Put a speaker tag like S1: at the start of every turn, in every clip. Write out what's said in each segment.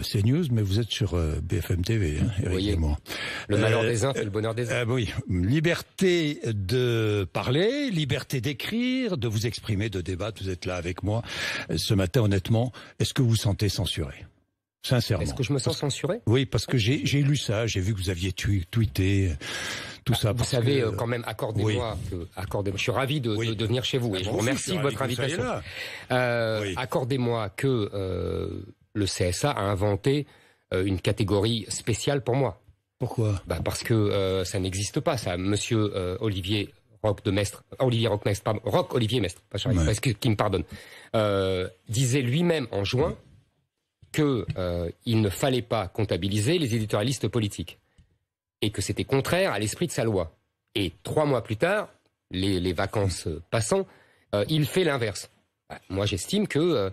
S1: CNews, mais vous êtes sur BFM TV, hein, Éric Zemmour.
S2: Le malheur des uns fait le bonheur des autres.
S1: Oui, liberté de parler, liberté d'écrire, de vous exprimer, de débattre. Vous êtes là avec moi ce matin, honnêtement. Est-ce que vous vous sentez censuré? Sincèrement.
S2: Est-ce que je me sens censuré?
S1: Oui, parce que j'ai lu ça, j'ai vu que vous aviez tweeté tout ça.
S2: Vous savez, quand même, accordez-moi, je suis ravi de venir chez vous et je vous remercie de votre invitation. Accordez-moi que le CSA a inventé une catégorie spéciale pour moi.
S1: Pourquoi?
S2: Parce que ça n'existe pas, ça. Monsieur Olivier Mestre, qui me pardonne, disait lui-même en juin que il ne fallait pas comptabiliser les éditorialistes politiques et que c'était contraire à l'esprit de sa loi. Et 3 mois plus tard, les vacances passant, il fait l'inverse. Moi, j'estime que,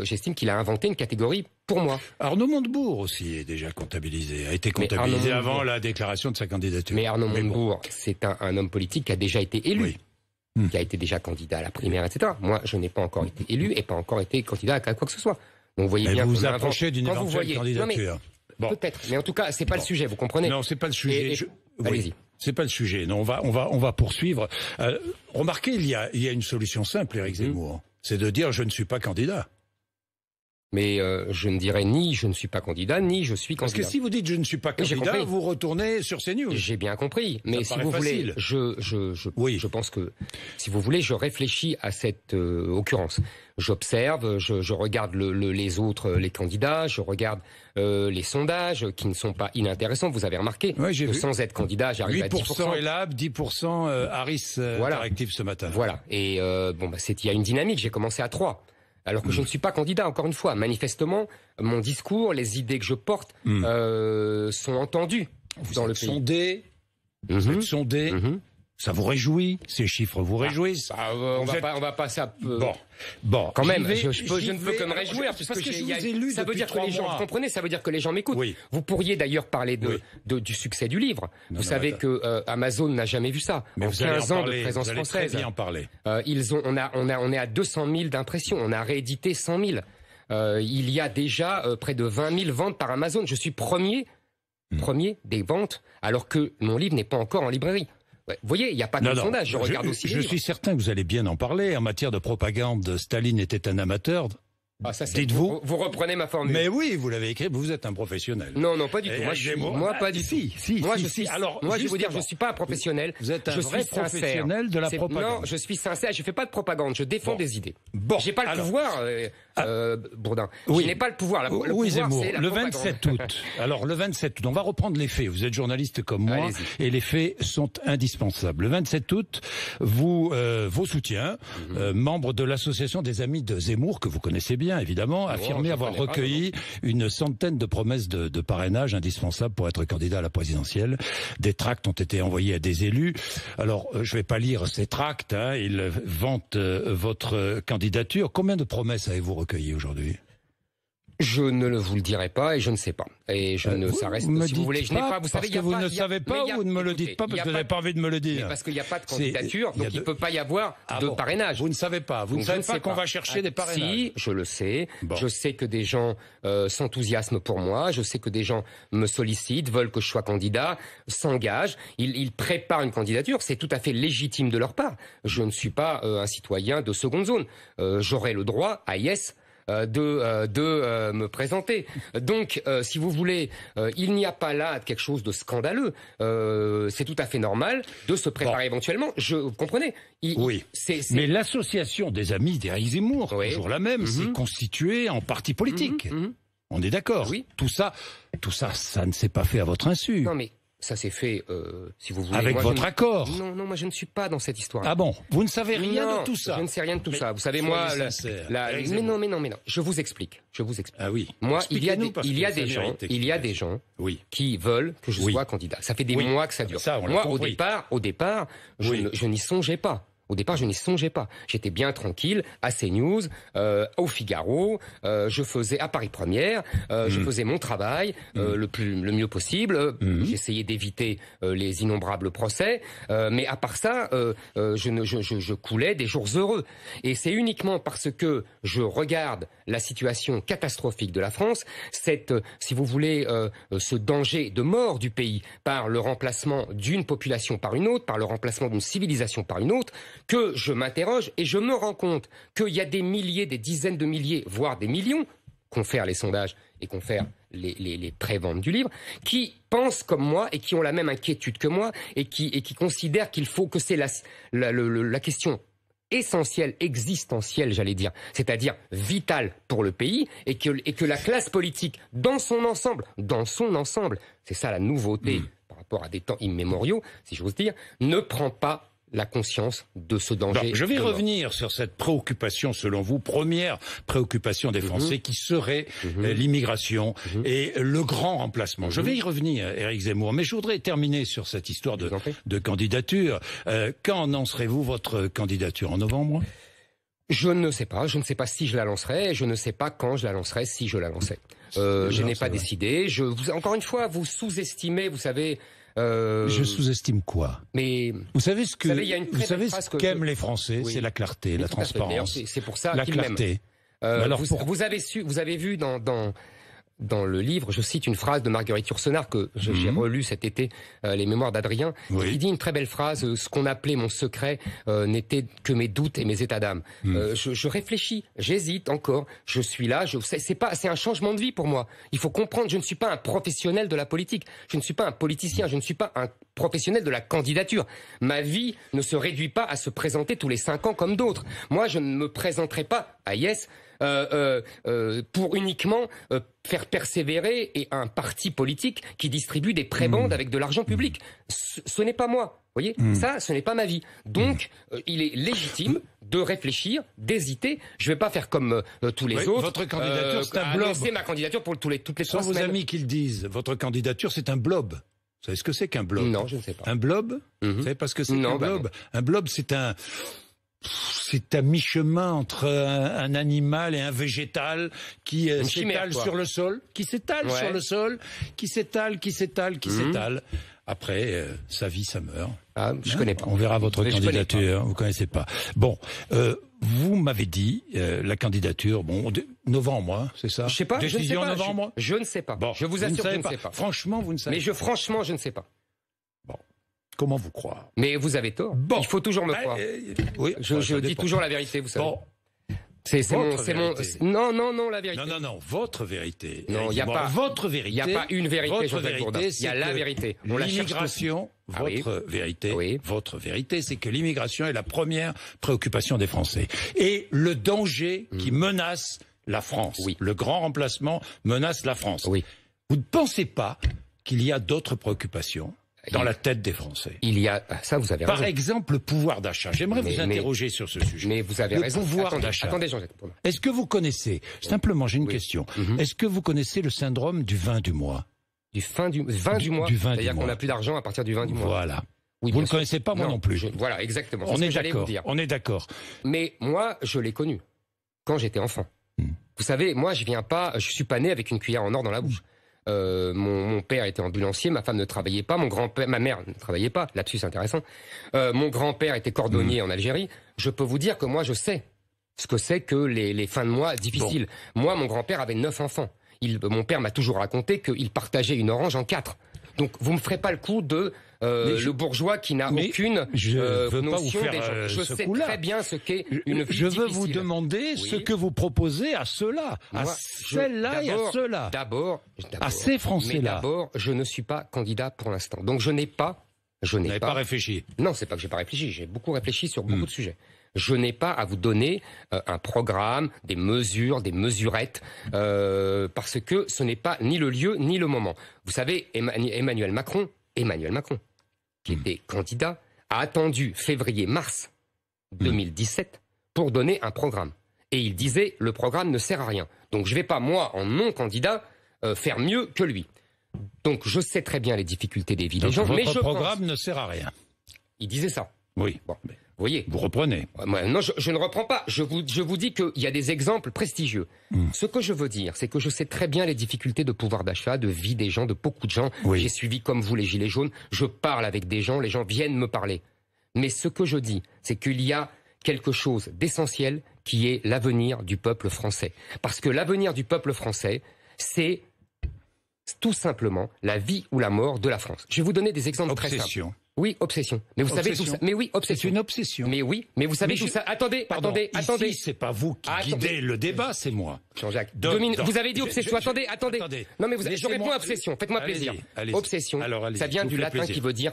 S2: j'estime qu'il a inventé une catégorie pour moi.
S1: Arnaud Montebourg aussi est déjà comptabilisé, a été comptabilisé avant la déclaration de sa candidature.
S2: Mais Arnaud Montebourg, c'est un homme politique qui a déjà été élu, qui a été déjà candidat à la primaire, etc. Moi, je n'ai pas encore été élu et pas encore été candidat à quoi que ce soit. Donc, vous voyez bien
S1: vous vous approchez d'une éventuelle candidature.
S2: Peut-être, mais en tout cas, c'est pas le sujet, vous comprenez?
S1: Non, c'est pas le sujet.
S2: Allez-y.
S1: C'est pas le sujet. Non, on va poursuivre. Remarquez, il y a une solution simple, Éric Zemmour. C'est de dire je ne suis pas candidat.
S2: Mais je ne dirais ni je ne suis pas candidat, ni je suis candidat.
S1: Parce que si vous dites je ne suis pas candidat, vous retournez sur CNews.
S2: J'ai bien compris. Mais si vous voulez, je pense que, si vous voulez, je réfléchis à cette occurrence. J'observe, je regarde les autres, les candidats, je regarde les sondages qui ne sont pas inintéressants. Vous avez remarqué que sans être candidat, j'arrive à 10%.
S1: 8% Elab, 10% Harris Interactive ce matin.
S2: Voilà. Et il y a une dynamique. J'ai commencé à 3. Alors que je ne suis pas candidat, encore une fois. Manifestement, mon discours, les idées que je porte sont entendues dans le pays.
S1: Vous êtes sondé. Ça vous réjouit? Ces chiffres vous réjouissent?
S2: On va pas ça.
S1: Bon,
S2: quand même, je ne peux que me réjouir parce que ça veut dire que les gens, vous comprenez, ça veut dire que les gens m'écoutent. Vous pourriez d'ailleurs parler du succès du livre. Vous savez que Amazon n'a jamais vu ça.
S1: Mais
S2: en 15 ans de présence française,
S1: très bien en parler.
S2: On est à 200 000 d'impressions. On a réédité 100 000. Il y a déjà près de 20 000 ventes par Amazon. Je suis premier des ventes, alors que mon livre n'est pas encore en librairie. Vous voyez, il n'y a pas de sondage, je regarde aussi.
S1: Je suis certain que vous allez bien en parler. En matière de propagande, Staline était un amateur. Dites-vous.
S2: Vous reprenez ma formule.
S1: Mais oui, vous l'avez écrit, vous êtes un professionnel.
S2: Non, pas du tout. Moi, pas du tout.
S1: Moi,
S2: je vais vous dire, je suis pas un professionnel.
S1: Vous êtes un vrai professionnel de la propagande.
S2: Non, je suis sincère, je fais pas de propagande, je défends des idées. J'ai pas le pouvoir, Bourdin. Je n'ai pas le pouvoir.
S1: Oui, Zemmour. Le 27 août. Alors, le 27 août, on va reprendre les faits. Vous êtes journaliste comme moi, et les faits sont indispensables. Le 27 août, vos soutiens, membres de l'association des amis de Zemmour, que vous connaissez bien, évidemment, affirmé avoir recueilli une centaine de promesses de parrainage indispensables pour être candidat à la présidentielle. Des tracts ont été envoyés à des élus. Alors, je vais pas lire ces tracts, ils vantent votre candidature. Combien de promesses avez-vous recueilli aujourd'hui?
S2: Je ne vous le dirai pas et je ne sais pas. Et ça reste, si vous voulez, je n'ai pas, vous savez,
S1: vous ne savez pas ou vous ne me le dites pas parce que vous n'avez pas envie de me le dire.
S2: Parce qu'il n'y a pas de candidature, donc il ne peut pas y avoir de parrainage.
S1: Vous ne savez pas. Vous ne savez pas qu'on va chercher des parrainages.
S2: Si, je le sais. Je sais que des gens s'enthousiasment pour moi. Je sais que des gens me sollicitent, veulent que je sois candidat, s'engagent. Ils préparent une candidature. C'est tout à fait légitime de leur part. Je ne suis pas un citoyen de seconde zone. J'aurai le droit, à yes, de me présenter. Donc, si vous voulez, il n'y a pas là quelque chose de scandaleux. C'est tout à fait normal de se préparer éventuellement. Vous comprenez?
S1: Mais l'association des amis d'Éric Zemmour, toujours la même, c'est constituée en parti politique. On est d'accord? Tout ça, ça ne s'est pas fait à votre insu.
S2: Non, mais ça s'est fait, si vous voulez.
S1: Avec votre accord.
S2: Non, moi je ne suis pas dans cette histoire.
S1: Ah bon? Vous ne savez rien de tout ça?
S2: Je ne sais rien de tout ça. Vous savez, moi, mais non. Je vous explique.
S1: Ah oui.
S2: Moi, il y a des gens qui veulent que je sois candidat. Ça fait des mois que ça dure.
S1: Ça,
S2: moi, au départ, je n'y songeais pas. Au départ, je n'y songeais pas. J'étais bien tranquille à CNews, au Figaro, je faisais à Paris Première, je faisais mon travail le mieux possible. J'essayais d'éviter les innombrables procès, mais à part ça, je coulais des jours heureux. Et c'est uniquement parce que je regarde la situation catastrophique de la France, si vous voulez, ce danger de mort du pays par le remplacement d'une population par une autre, par le remplacement d'une civilisation par une autre, que je m'interroge et je me rends compte qu'il y a des milliers, des dizaines de milliers, voire des millions, confèrent les sondages et confèrent les préventes du livre, qui pensent comme moi et qui ont la même inquiétude que moi et qui considèrent qu'il faut que c'est la question essentielle, existentielle, j'allais dire, c'est-à-dire vitale pour le pays et que la classe politique, dans son ensemble, c'est ça la nouveauté par rapport à des temps immémoriaux, si j'ose dire, ne prend pas la conscience de ce danger.
S1: Je vais revenir sur cette préoccupation, selon vous, première préoccupation des Français, qui serait l'immigration et le grand remplacement. Je vais y revenir, Éric Zemmour, mais je voudrais terminer sur cette histoire de candidature. Quand annoncerez-vous votre candidature? En novembre?
S2: Je ne sais pas. Je ne sais pas si je la lancerai. Je ne sais pas quand je la lancerai, si je la lancerai. Je n'ai pas décidé. Encore une fois, vous sous-estimez, vous savez...
S1: Je sous-estime quoi?
S2: Mais
S1: vous savez ce qu'aiment les Français, c'est la clarté, la transparence.
S2: C'est pour ça
S1: la clarté.
S2: Vous avez vu dans le livre, je cite une phrase de Marguerite Yourcenar que j'ai relue cet été, les Mémoires d'Adrien, qui dit une très belle phrase: ce qu'on appelait mon secret n'était que mes doutes et mes états d'âme. Je réfléchis, j'hésite encore, je suis là, c'est un changement de vie pour moi. Il faut comprendre, je ne suis pas un professionnel de la politique, je ne suis pas un politicien, je ne suis pas un professionnel de la candidature. Ma vie ne se réduit pas à se présenter tous les 5 ans comme d'autres. Moi, je ne me présenterai pas à Yes pour uniquement faire persévérer un parti politique qui distribue des prébendes avec de l'argent public. Ce n'est pas moi. Vous voyez, ça, ce n'est pas ma vie. Donc, il est légitime de réfléchir, d'hésiter. Je ne vais pas faire comme tous les autres.
S1: Votre candidature, c'est un blob.
S2: C'est ma candidature pour toutes les 3
S1: semaines. Sans vos amis qui le disent, votre candidature, c'est un blob. Vous savez ce que c'est qu'un blob?
S2: Non, je ne sais pas.
S1: Un blob? Vous savez pas ce que c'est qu'un blob? Un blob, c'est à mi-chemin entre un animal et un végétal qui s'étale sur le sol, qui s'étale sur le sol, qui s'étale. Après, sa vie, ça meurt.
S2: Ah, je connais pas.
S1: On verra votre candidature. Vous connaissez pas. Bon, vous m'avez dit la candidature. Bon, novembre, c'est ça?
S2: Je sais pas.
S1: Décision novembre.
S2: Je ne sais pas. Bon, je vous assure, je ne sais pas.
S1: Franchement, vous ne savez pas.
S2: Mais franchement, je ne sais pas.
S1: Bon. Comment vous croire?
S2: Mais vous avez tort. Bon. Il faut toujours me croire.
S1: Oui.
S2: Je dis toujours la vérité, vous savez.
S1: Bon.
S2: C'est non, la vérité.
S1: Non, votre vérité.
S2: Non, il n'y a pas
S1: votre vérité.
S2: Il n'y a pas une vérité,
S1: Jean-Jacques Bourdin.
S2: Il y a la vérité.
S1: L'immigration, votre vérité, c'est que l'immigration est la première préoccupation des Français. Et le danger qui menace la France, le grand remplacement menace la France. Vous ne pensez pas qu'il y a d'autres préoccupations dans la tête des Français?
S2: Il y a, ça vous avez raison.
S1: Par exemple, le pouvoir d'achat. J'aimerais vous interroger sur ce sujet.
S2: Mais vous avez raison.
S1: Le pouvoir d'achat.
S2: Attendez, Jean-Jacques.
S1: Est-ce que vous connaissez, simplement j'ai une question, est-ce que vous connaissez le syndrome du vin du mois?
S2: Du vin du mois? C'est-à-dire qu'on n'a plus d'argent à partir du vin du mois.
S1: Voilà. Oui, vous ne connaissez pas, moi non plus.
S2: Voilà, exactement.
S1: On est d'accord. On est d'accord.
S2: Mais moi, je l'ai connu quand j'étais enfant. Vous savez, moi, je suis pas né avec une cuillère en or dans la bouche. Mon père était ambulancier, ma femme ne travaillait pas, ma mère ne travaillait pas, lapsus intéressant. Mon grand-père était cordonnier en Algérie. Je peux vous dire que moi, je sais ce que c'est que les fins de mois difficiles. Bon. Moi, mon grand-père avait 9 enfants. Mon père m'a toujours raconté qu'il partageait une orange en 4. Donc, vous me ferez pas le coup de le bourgeois qui n'a aucune notion des gens. Je sais très bien ce qu'est une vie difficile.
S1: Je veux vous demander ce que vous proposez à ceux-là, à celles-là et à ceux-là.
S2: D'abord,
S1: à ces Français-là.
S2: Mais d'abord, je ne suis pas candidat pour l'instant. Donc, je n'ai pas
S1: réfléchi.
S2: Non, c'est pas que j'ai pas réfléchi. J'ai beaucoup réfléchi sur beaucoup de sujets. Je n'ai pas à vous donner un programme, des mesures, des mesurettes, parce que ce n'est pas ni le lieu ni le moment. Vous savez, Emmanuel Macron, qui était candidat, a attendu février-mars 2017 pour donner un programme. Et il disait, le programme ne sert à rien. Donc je ne vais pas, moi, en non-candidat, faire mieux que lui. Donc je sais très bien les difficultés des vies des gens.
S1: Votre programme ne sert à rien.
S2: Il disait ça.
S1: Oui.
S2: Bon. voyez.
S1: Vous reprenez.
S2: Non, je ne reprends pas. Je vous dis qu'il y a des exemples prestigieux. Ce que je veux dire, c'est que je sais très bien les difficultés de pouvoir d'achat, de vie des gens, de beaucoup de gens. Oui. J'ai suivi comme vous les Gilets jaunes. Je parle avec des gens, les gens viennent me parler. Mais ce que je dis, c'est qu'il y a quelque chose d'essentiel qui est l'avenir du peuple français. Parce que l'avenir du peuple français, c'est tout simplement la vie ou la mort de la France. Je vais vous donner des exemples très simples. Oui, obsession. Mais vous savez tout ça. Mais oui, obsession.
S1: C'est une obsession.
S2: Mais oui, mais vous savez tout ça. Attendez.
S1: Ici, c'est pas vous qui guidez le débat, c'est moi.
S2: Jean-Jacques. Vous avez dit obsession. Attendez. Non, mais je réponds à obsession. Faites-moi plaisir. Obsession. Ça vient du latin qui veut dire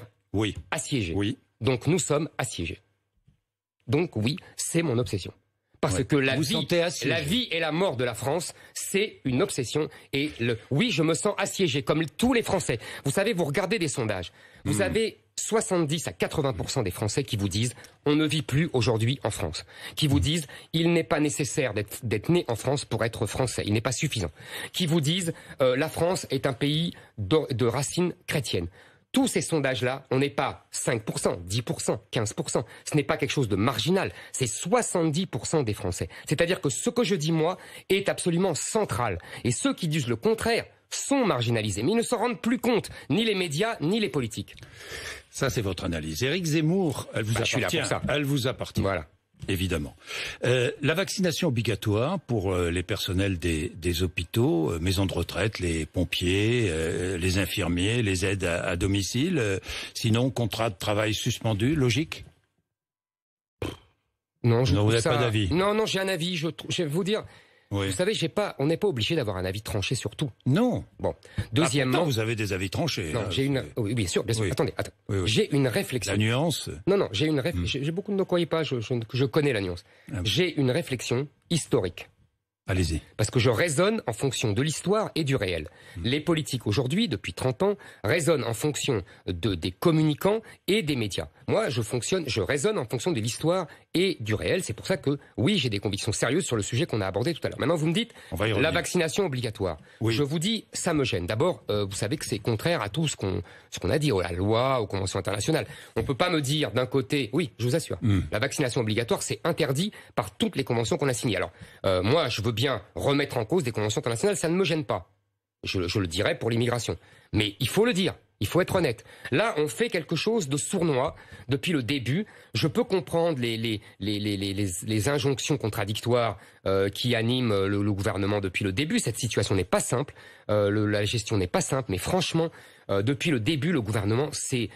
S2: assiéger. Oui. Donc nous sommes assiégés. Donc oui, c'est mon obsession. Parce que la vie et la mort de la France, c'est une obsession. Et oui, je me sens assiégé, comme tous les Français. Vous savez, vous regardez des sondages. Vous avez 70 à 80% des Français qui vous disent « on ne vit plus aujourd'hui en France », qui vous disent « il n'est pas nécessaire d'être né en France pour être français, il n'est pas suffisant », qui vous disent « la France est un pays de racines chrétiennes ». Tous ces sondages-là, on n'est pas 5%, 10%, 15%. Ce n'est pas quelque chose de marginal. C'est 70% des Français. C'est-à-dire que ce que je dis, moi, est absolument central. Et ceux qui disent le contraire sont marginalisés. Mais ils ne s'en rendent plus compte, ni les médias, ni les politiques.
S1: Ça, c'est votre analyse. Éric Zemmour, elle vous appartient. Je suis là pour ça. Elle vous appartient. Voilà. Évidemment. La vaccination obligatoire pour les personnels des hôpitaux, maisons de retraite, les pompiers, les infirmiers, les aides à domicile. Sinon, contrat de travail suspendu, logique?
S2: Non,
S1: vous n'avez pas d'avis?
S2: Non, j'ai un avis. Je vais vous dire. Oui. Vous savez, on n'est pas obligé d'avoir un avis tranché sur tout.
S1: Non.
S2: Bon. Deuxièmement,
S1: pourtant, vous avez des avis tranchés.
S2: Non, j'ai une. Oui, bien sûr. Oui. Attendez. Oui. J'ai une réflexion.
S1: La nuance.
S2: Non, j'ai une réflexion. J'ai beaucoup. Ne croyez pas. Je connais la nuance. J'ai une réflexion historique.
S1: Allez-y.
S2: Parce que je raisonne en fonction de l'histoire et du réel. Les politiques aujourd'hui, depuis 30 ans, raisonnent en fonction des communicants et des médias. Moi, je raisonne en fonction de l'histoire et du réel. C'est pour ça que, oui, j'ai des convictions sérieuses sur le sujet qu'on a abordé tout à l'heure. Maintenant, vous me dites, la vaccination obligatoire. Oui. Je vous dis, ça me gêne. D'abord, vous savez que c'est contraire à tout ce qu'on a dit, la loi, aux conventions internationales. On peut pas me dire d'un côté, oui, je vous assure, la vaccination obligatoire, c'est interdit par toutes les conventions qu'on a signées. Alors, moi, je veux bien remettre en cause des conventions internationales, ça ne me gêne pas. Je le dirais pour l'immigration. Mais il faut le dire. Il faut être honnête. Là, on fait quelque chose de sournois depuis le début. Je peux comprendre les injonctions contradictoires qui animent le gouvernement depuis le début. Cette situation n'est pas simple. La gestion n'est pas simple. Mais franchement, depuis le début, le gouvernement s'est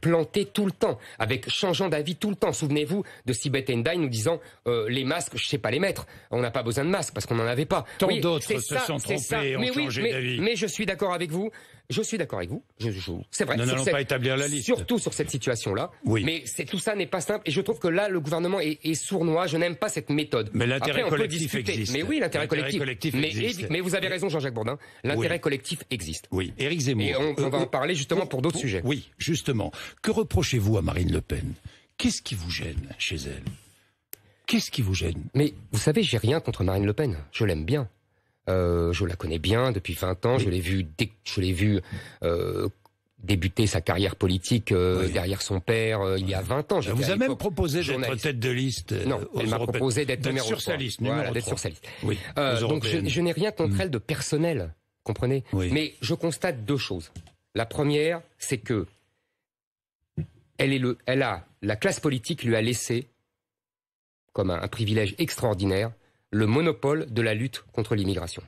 S2: planté tout le temps, avec changeant d'avis tout le temps. Souvenez-vous de Sibeth Ndiaye nous disant les masques, je sais pas les mettre. On n'a pas besoin de masques parce qu'on n'en avait pas.
S1: Tant d'autres se sont trompés et ont changé d'avis.
S2: Mais je suis d'accord avec vous. C'est vrai.
S1: Nous n'allons pas établir la liste.
S2: Surtout sur cette situation-là.
S1: Oui.
S2: Mais tout ça n'est pas simple. Et je trouve que là, le gouvernement est sournois. Je n'aime pas cette méthode.
S1: Mais l'intérêt collectif existe.
S2: Mais oui, l'intérêt collectif existe. Mais vous avez raison, Jean-Jacques Bourdin. L'intérêt collectif existe.
S1: Oui. Éric Zemmour.
S2: Et on va en parler justement pour d'autres sujets.
S1: Oui, justement. Que reprochez-vous à Marine Le Pen? Qu'est-ce qui vous gêne chez elle? Qu'est-ce qui vous gêne?
S2: Mais vous savez, j'ai rien contre Marine Le Pen. Je l'aime bien. Je la connais bien depuis 20 ans. Oui. Je l'ai vu débuter sa carrière politique derrière son père il y a 20 ans.
S1: Elle vous a même proposé d'être tête de liste.
S2: Non, elle m'a proposé d'être numéro 3.
S1: Sur sa liste,
S2: d'être sur sa liste.
S1: Oui.
S2: Donc je n'ai rien contre elle de personnel, comprenez. Oui. Mais je constate deux choses. La première, c'est que la classe politique lui a laissé, comme un privilège extraordinaire, le monopole de la lutte contre l'immigration.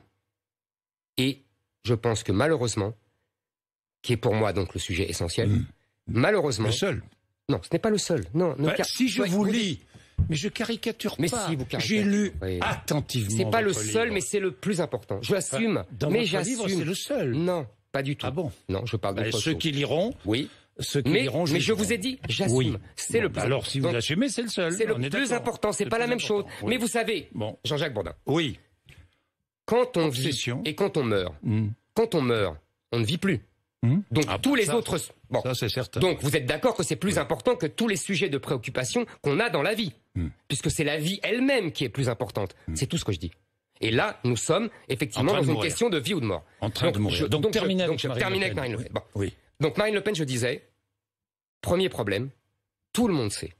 S2: Et je pense que malheureusement, qui est pour moi donc le sujet essentiel, malheureusement...
S1: Le seul.
S2: Non, ce n'est pas le seul. Non,
S1: si je vous lis, mais je caricature pas.
S2: Si vous caricaturez.
S1: J'ai lu attentivement.
S2: C'est pas le seul, mais c'est le plus important. Je l'assume, mais j'assume.
S1: Dans votre livre, c'est le seul.
S2: Non, pas du tout.
S1: Ah bon?
S2: Non, je parle d'autre chose.
S1: Ceux qui liront...
S2: Oui. Mais je vous ai dit, j'assume. Oui. C'est le plus
S1: alors, si vous l'assumez, c'est le seul.
S2: C'est le plus important. C'est pas la même chose. Oui. Mais vous savez, Jean-Jacques Bourdin.
S1: Oui.
S2: Quand on vit et quand on meurt, on ne vit plus. Donc tous les autres.
S1: Bon. Ça, c'est certain.
S2: Donc vous êtes d'accord que c'est plus important que tous les sujets de préoccupation qu'on a dans la vie, puisque c'est la vie elle-même qui est plus importante. C'est tout ce que je dis. Et là, nous sommes effectivement dans une question de vie ou de mort.
S1: En train de mourir. Donc terminez avec
S2: Marine Le Pen.
S1: Oui.
S2: Donc Marine Le Pen, je disais, premier problème, tout le monde sait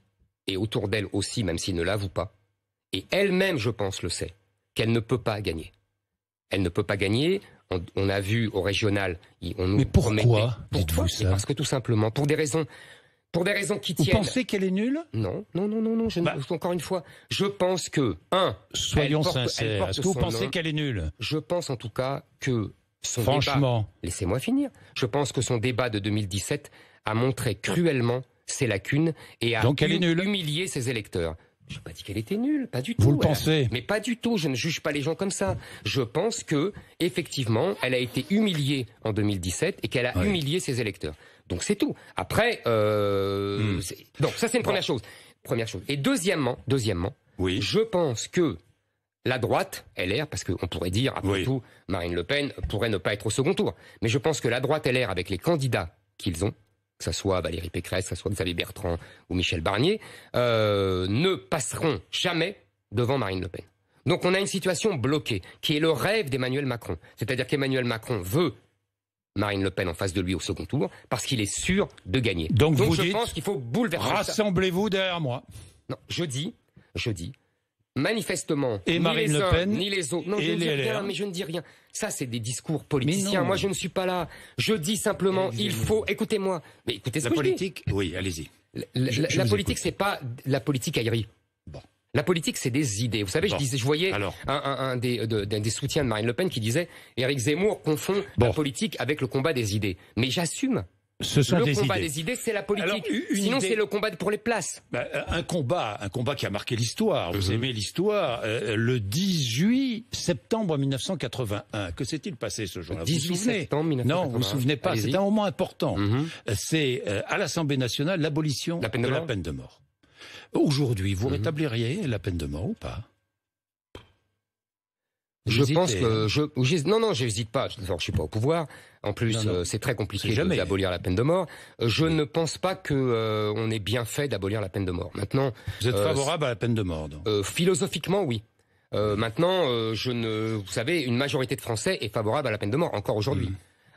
S2: et autour d'elle aussi, même s'il ne l'avoue pas, et elle-même, je pense, le sait, qu'elle ne peut pas gagner. Elle ne peut pas gagner. On a vu au régional, on nous
S1: Mais pourquoi dites-vous ça?
S2: Parce que tout simplement, pour des raisons qui tiennent.
S1: Vous pensez qu'elle est nulle?
S2: Non. Encore une fois, je pense que
S1: soyons sincères. Est-ce que vous pensez qu'elle est nulle?
S2: Je pense en tout cas que son
S1: Franchement,
S2: débat, laissez-moi finir. Je pense que son débat de 2017 a montré cruellement ses lacunes et a humilié ses électeurs. Je n'ai pas dit qu'elle était nulle, pas du tout.
S1: Vous le pensez?
S2: Mais pas du tout, je ne juge pas les gens comme ça. Je pense que, effectivement, elle a été humiliée en 2017 et qu'elle a humilié ses électeurs. Donc c'est tout. Après, donc ça c'est une première chose. Et deuxièmement, je pense que la droite, LR, parce qu'on pourrait dire, après tout, Marine Le Pen pourrait ne pas être au second tour. Mais je pense que la droite LR, avec les candidats qu'ils ont, que ce soit Valérie Pécresse, que ce soit Xavier Bertrand ou Michel Barnier, ne passeront jamais devant Marine Le Pen. Donc on a une situation bloquée, qui est le rêve d'Emmanuel Macron. C'est-à-dire qu'Emmanuel Macron veut Marine Le Pen en face de lui au second tour, parce qu'il est sûr de gagner.
S1: Donc vous
S2: je
S1: dites,
S2: pense qu'il faut bouleverser ça.
S1: Rassemblez-vous derrière moi.
S2: Non, je dis, manifestement,
S1: et Marine Le Pen,
S2: ni les autres. Non, je ne dis rien, mais je ne dis rien. Ça, c'est des discours politiciens. Moi, je ne suis pas là. Je dis simplement, il faut. Écoutez-moi. Mais écoutez ce que
S1: politique. Oui, allez-y.
S2: La politique, c'est pas la politique aérie. Bon. La politique, c'est des idées. Vous savez, je voyais un des soutiens de Marine Le Pen qui disait Éric Zemmour confond la politique avec le combat des idées. Mais j'assume. Le combat des idées, c'est la politique. Sinon, c'est le combat pour les places.
S1: Un combat qui a marqué l'histoire. Vous aimez l'histoire. Le 18 septembre 1981. Que s'est-il passé ce jour-là?
S2: 18 septembre 1981.
S1: Non, vous vous souvenez pas. C'est un moment important. C'est à l'Assemblée nationale l'abolition de la peine de mort. Aujourd'hui, vous rétabliriez la peine de mort ou pas?
S2: Je pense que non, j'hésite pas. Je suis pas au pouvoir. En plus, c'est très compliqué d'abolir la peine de mort. Je ne pense pas que on ait bien fait d'abolir la peine de mort. Maintenant,
S1: vous êtes favorable à la peine de mort, donc.
S2: Philosophiquement, oui. Maintenant, vous savez, une majorité de Français est favorable à la peine de mort encore aujourd'hui.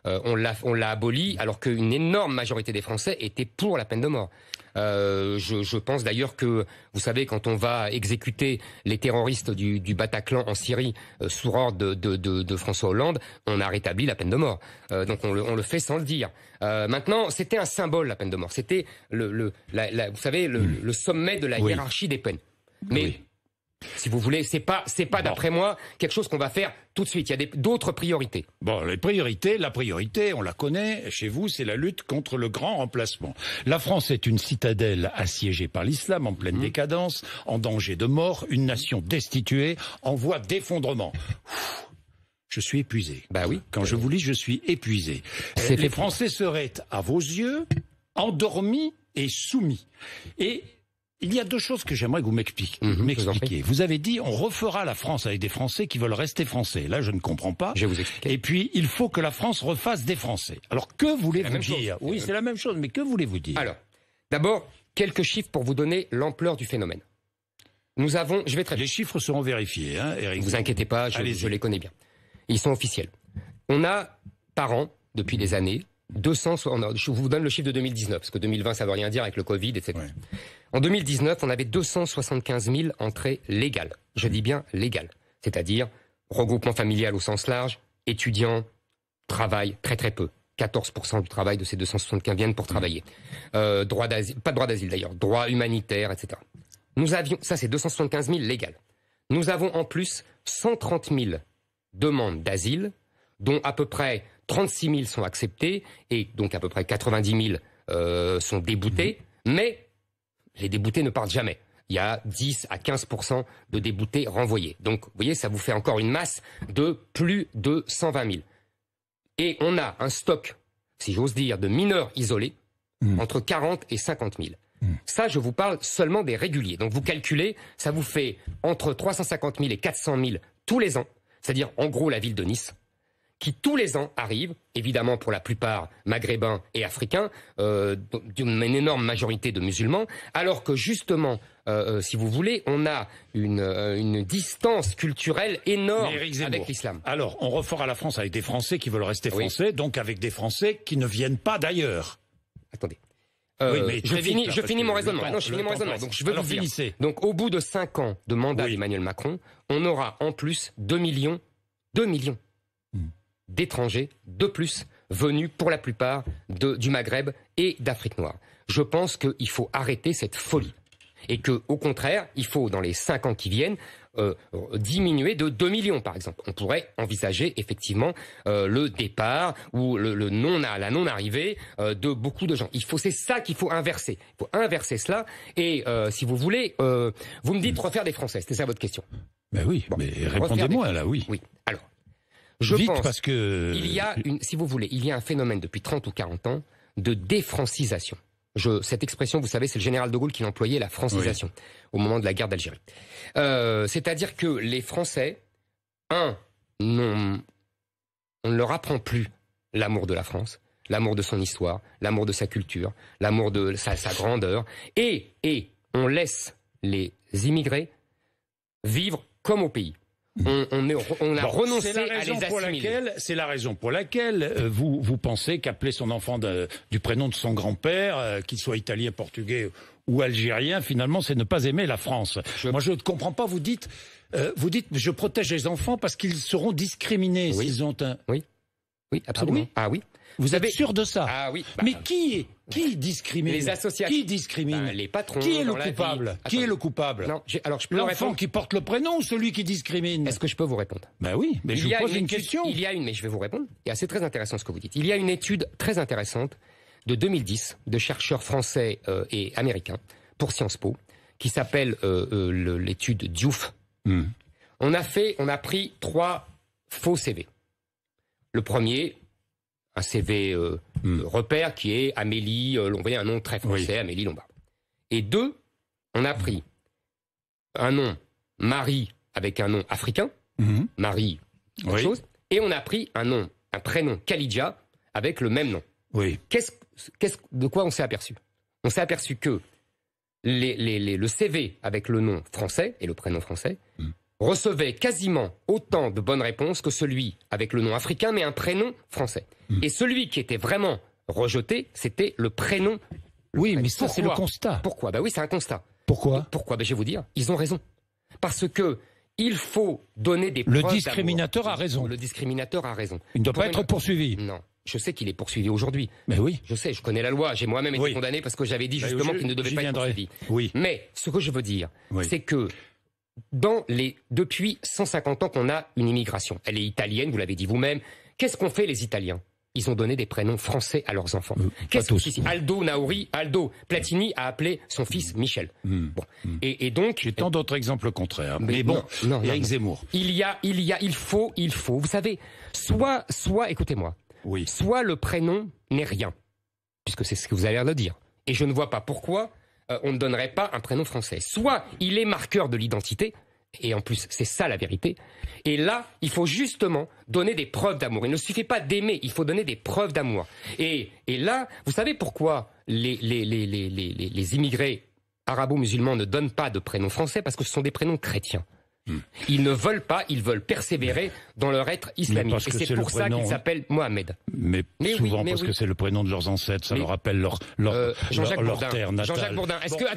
S2: On l'a aboli alors qu'une énorme majorité des Français étaient pour la peine de mort. Je pense d'ailleurs que, vous savez, quand on va exécuter les terroristes du Bataclan en Syrie sous ordre de François Hollande, on a rétabli la peine de mort. Donc on le fait sans le dire. Maintenant, c'était un symbole, la peine de mort. C'était vous savez, le sommet de la hiérarchie des peines. Mais si vous voulez, c'est pas d'après moi quelque chose qu'on va faire tout de suite. Il y a d'autres priorités.
S1: Bon, la priorité, on la connaît. Chez vous, c'est la lutte contre le grand remplacement. La France est une citadelle assiégée par l'islam, en pleine décadence, en danger de mort, une nation destituée, en voie d'effondrement. Je suis épuisé.
S2: Bah oui.
S1: Quand je vous lis, je suis épuisé. Les Français seraient, à vos yeux, endormis et soumis. Et il y a deux choses que j'aimerais que vous m'expliquiez. Vous avez dit, on refera la France avec des Français qui veulent rester Français. Là, je ne comprends pas.
S2: Je vais vous expliquer.
S1: Et puis, il faut que la France refasse des Français. Alors, que voulez-vous dire? Oui, c'est la même chose, mais que voulez-vous dire?
S2: Alors, d'abord, quelques chiffres pour vous donner l'ampleur du phénomène. Nous avons, je vais très bien.
S1: Les chiffres seront vérifiés, hein, Éric.
S2: Ne vous inquiétez pas, je les connais bien. Ils sont officiels. On a, par an, depuis des années, je vous donne le chiffre de 2019, parce que 2020, ça ne veut rien dire avec le Covid, etc. Ouais. En 2019, on avait 275 000 entrées légales. Je dis bien légales. C'est-à-dire regroupement familial au sens large, étudiants, travail, très très peu. 14% du travail de ces 275 viennent pour travailler. Droit d'asile, pas de droit d'asile d'ailleurs, droit humanitaire, etc. Nous avions, ça c'est 275 000 légales. Nous avons en plus 130 000 demandes d'asile, dont à peu près 36 000 sont acceptés et donc à peu près 90 000 sont déboutés, mais les déboutés ne partent jamais. Il y a 10 à 15% de déboutés renvoyés. Donc, vous voyez, ça vous fait encore une masse de plus de 120 000. Et on a un stock, si j'ose dire, de mineurs isolés, entre 40 et 50 000. Ça, je vous parle seulement des réguliers. Donc, vous calculez, ça vous fait entre 350 000 et 400 000 tous les ans, c'est-à-dire en gros la ville de Nice, qui tous les ans arrivent, évidemment pour la plupart maghrébins et africains, d'une énorme majorité de musulmans, alors que justement, si vous voulez, on a une distance culturelle énorme avec l'islam.
S1: Alors, on refera la France avec des Français qui veulent rester français, donc avec des Français qui ne viennent pas d'ailleurs.
S2: Attendez.
S1: Oui, mais
S2: je finis mon raisonnement. Non, je finis mon raisonnement. Donc, je veux vous dire. Donc, au bout de 5 ans de mandat d'Emmanuel Macron, on aura en plus 2 millions d'étrangers de plus venus pour la plupart du Maghreb et d'Afrique noire. Je pense qu'il faut arrêter cette folie. Et que, au contraire, il faut, dans les 5 ans qui viennent, diminuer de 2 millions, par exemple. On pourrait envisager, effectivement, le départ ou la non-arrivée de beaucoup de gens. C'est ça qu'il faut inverser. Il faut inverser cela. Et, si vous voulez, vous me dites refaire des Français. C'était ça votre question.
S1: Ben oui, bon, mais répondez-moi, là, oui.
S2: Oui, alors.
S1: Vite, pense parce que...
S2: si vous voulez, il y a un phénomène depuis 30 ou 40 ans de défrancisation. Cette expression, vous savez, c'est le général de Gaulle qui l'employait, la francisation, au moment de la guerre d'Algérie. C'est-à-dire que les Français, on ne leur apprend plus l'amour de la France, l'amour de son histoire, l'amour de sa culture, l'amour de sa grandeur, et on laisse les immigrés vivre comme au pays. On a renoncé à les assimiler.
S1: C'est la raison pour laquelle vous pensez qu'appeler son enfant du prénom de son grand-père, qu'il soit italien, portugais ou algérien, finalement, c'est ne pas aimer la France. Moi, je ne comprends pas. Vous dites, je protège les enfants parce qu'ils seront discriminés s'ils ont un...
S2: Oui, absolument.
S1: Ah oui. Vous êtes sûr de ça?
S2: Ah oui.
S1: Mais qui discrimine?
S2: Les associations.
S1: Qui discrimine?
S2: Les patrons.
S1: Qui est le coupable? Qui est le coupable?
S2: Non, alors je peux
S1: l'enfant qui porte le prénom ou celui qui discrimine?
S2: Est-ce que je peux vous répondre?
S1: Ben oui, mais je vous pose une question.
S2: Mais je vais vous répondre. Et c'est très intéressant ce que vous dites. Il y a une étude très intéressante de 2010 de chercheurs français et américains pour Sciences Po qui s'appelle l'étude Diouf. On a pris 3 faux CV. Le premier, un CV repère qui est Amélie, on voyait un nom très français, Amélie Lombard. Et 2, on a pris un nom Marie avec un nom africain, Marie, autre chose, et on a pris un prénom Khalidja avec le même nom.
S1: Oui.
S2: De quoi on s'est aperçu? On s'est aperçu que le CV avec le nom français et le prénom français recevait quasiment autant de bonnes réponses que celui avec le nom africain mais un prénom français. Et celui qui était vraiment rejeté, c'était le prénom.
S1: Mais ça c'est le constat.
S2: Pourquoi? Oui, c'est un constat.
S1: Pourquoi?
S2: Je vais vous dire, ils ont raison. Parce que il faut donner des preuves.
S1: Le discriminateur a raison.
S2: Le discriminateur a raison.
S1: Il ne doit pas être poursuivi.
S2: Non. Je sais qu'il est poursuivi aujourd'hui.
S1: Mais oui.
S2: Je sais, je connais la loi. J'ai moi-même été condamné parce que j'avais dit justement qu'il ne devait pas être poursuivi.
S1: Oui.
S2: Mais ce que je veux dire, c'est que depuis 150 ans qu'on a une immigration. Elle est italienne, vous l'avez dit vous-même. Qu'est-ce qu'ont fait les Italiens? Ils ont donné des prénoms français à leurs enfants. Aldo Platini a appelé son fils Michel. Et donc...
S1: J'ai tant d'autres exemples contraires. Mais bon, Éric Zemmour.
S2: Il faut, vous savez, soit, écoutez-moi, soit le prénom n'est rien, puisque c'est ce que vous avez l'air de dire. Et je ne vois pas pourquoi on ne donnerait pas un prénom français. Soit il est marqueur de l'identité, et en plus c'est ça la vérité, et là il faut justement donner des preuves d'amour. Il ne suffit pas d'aimer, il faut donner des preuves d'amour. Et là, vous savez pourquoi les immigrés arabo-musulmans ne donnent pas de prénom français? Parce que ce sont des prénoms chrétiens. Ils ne veulent pas, ils veulent persévérer dans leur être islamique. Et c'est pour ça qu'ils s'appellent Mohamed.
S1: Mais souvent parce que c'est le prénom de leurs ancêtres, ça leur rappelle leur terre natale.
S2: Jean-Jacques Bourdin, est-ce que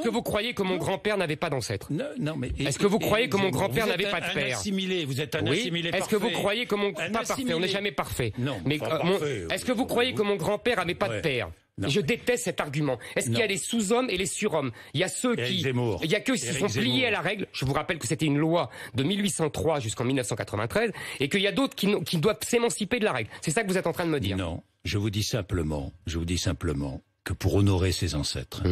S2: vous croyez que mon grand-père n'avait pas d'ancêtre?
S1: Non, mais
S2: est-ce que vous croyez que mon grand-père n'avait pas de père?
S1: Vous êtes un assimilé parfait.
S2: Est-ce que vous croyez que mon pas parfait, on n'est jamais parfait.
S1: Non,
S2: mais est-ce que vous croyez que mon grand-père n'avait pas de père? Je déteste cet argument. Est-ce qu'il y a les sous-hommes et les surhommes? Il y a ceux qui sont pliés à la règle. Je vous rappelle que c'était une loi de 1803 jusqu'en 1993 et qu'il y a d'autres qui doivent s'émanciper de la règle. C'est ça que vous êtes en train de me dire?
S1: Non, je vous dis simplement que pour honorer ses ancêtres,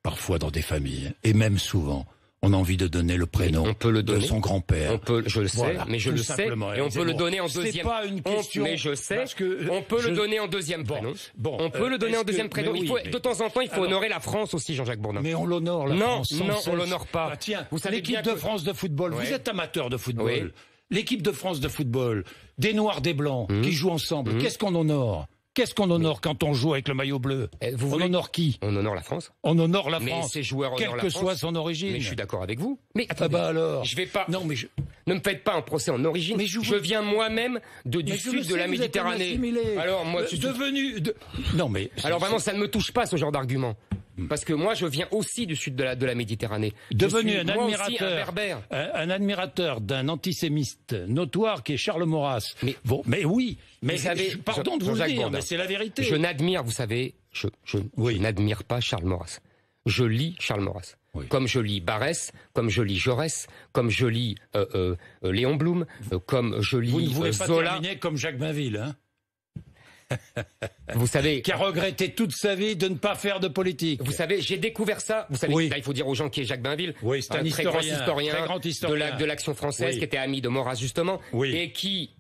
S1: parfois dans des familles, et même souvent, on a envie de donner le prénom de son grand-père.
S2: Je le sais, mais je le sais, et on peut le donner en deuxième.
S1: C'est pas une question.
S2: Mais je sais, on peut le donner en deuxième prénom. On peut le donner en deuxième prénom. De temps en temps, il faut honorer la France aussi, Jean-Jacques Bourdin.
S1: Mais on l'honore, la France.
S2: Non, on l'honore pas.
S1: Tiens, vous savez l'équipe de France de football, vous êtes amateur de football. L'équipe de France de football, des Noirs, des Blancs, qui jouent ensemble, qu'est-ce qu'on honore? Qu'est-ce qu'on honore quand on joue avec le maillot bleu? On honore qui?
S2: On honore la France.
S1: On honore la
S2: mais
S1: France,
S2: ces joueurs
S1: quelle que soit son origine.
S2: Mais je suis d'accord avec vous. Mais attendez,
S1: alors.
S2: Je vais pas.
S1: Non, mais
S2: ne me faites pas un procès en origine. Mais je viens moi-même du sud de la Méditerranée.
S1: Alors moi, je suis devenu. Non, mais
S2: alors vraiment, ça ne me touche pas ce genre d'argument. Parce que moi, je viens aussi du sud de la Méditerranée.
S1: Devenu un admirateur d'un antisémite notoire qui est Charles Maurras. Mais oui, mais pardon de vous le dire, mais c'est la vérité.
S2: Je n'admire, vous savez, je n'admire pas Charles Maurras. Je lis Charles Maurras. Oui. Comme je lis Barès, comme je lis Jaurès, comme je lis Léon Blum, comme je lis Zola.
S1: Vous ne voulez pas terminer comme Jacques Bainville, hein?
S2: Vous savez,
S1: qui a regretté toute sa vie de ne pas faire de politique.
S2: Vous savez, j'ai découvert ça. Vous savez, là, il faut dire aux gens qui est Jacques Bainville.
S1: Oui, c'est un
S2: très grand historien de l'Action française, qui était ami de Maurras justement, et qui.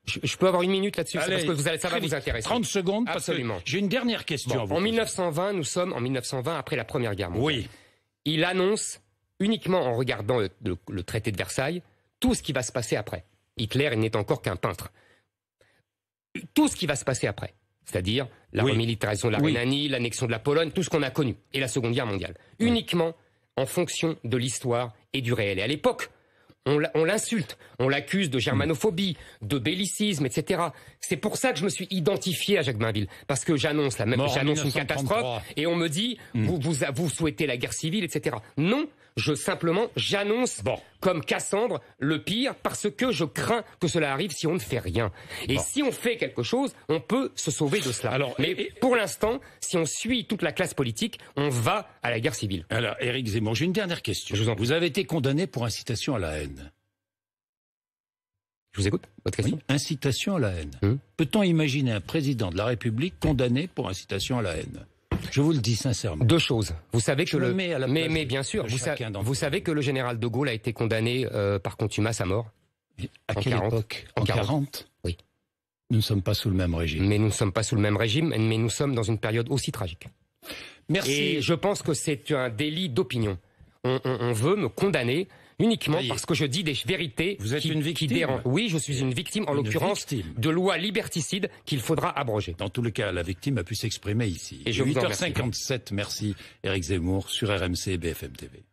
S2: Je peux avoir une minute là-dessus, parce que ça va vous intéresser.
S1: 30 secondes,
S2: absolument.
S1: J'ai une dernière question.
S2: En 1920, nous sommes en 1920 après la Première Guerre mondiale.
S1: Oui.
S2: Il annonce uniquement en regardant le traité de Versailles tout ce qui va se passer après. Hitler n'est encore qu'un peintre. Tout ce qui va se passer après, c'est-à-dire la remilitarisation de la Rhénanie, l'annexion de la Pologne, tout ce qu'on a connu, et la Seconde Guerre mondiale, uniquement en fonction de l'histoire et du réel. Et à l'époque, on l'insulte, on l'accuse de germanophobie, de bellicisme, etc. C'est pour ça que je me suis identifié à Jacques Bainville, parce que j'annonce une catastrophe, et on me dit, vous souhaitez la guerre civile, etc. Non, j'annonce comme Cassandre le pire, parce que je crains que cela arrive si on ne fait rien. Et si on fait quelque chose, on peut se sauver de cela. Mais pour l'instant, si on suit toute la classe politique, on va à la guerre civile.
S1: Alors, Éric Zemmour, j'ai une dernière question. Vous avez été condamné pour incitation à la haine.
S2: Je vous écoute, votre question.
S1: Oui, incitation à la haine. Peut-on imaginer un président de la République condamné pour incitation à la haine? Je vous le dis sincèrement.
S2: Deux choses. Vous savez que mais bien sûr, vous savez que le général de Gaulle a été condamné par contumace à mort.
S1: À quelle époque? En 40.
S2: Oui.
S1: Nous ne sommes pas sous le même régime.
S2: Mais nous ne sommes pas sous le même régime, mais nous sommes dans une période aussi tragique.
S1: Merci.
S2: Et je pense que c'est un délit d'opinion. On veut me condamner uniquement parce que je dis des vérités.
S1: Vous êtes une victime.
S2: Oui, je suis une victime, en l'occurrence, de lois liberticides qu'il faudra abroger.
S1: Dans tous les cas, la victime a pu s'exprimer ici.
S2: Et je
S1: 8h57, merci Éric Zemmour sur RMC et BFM TV.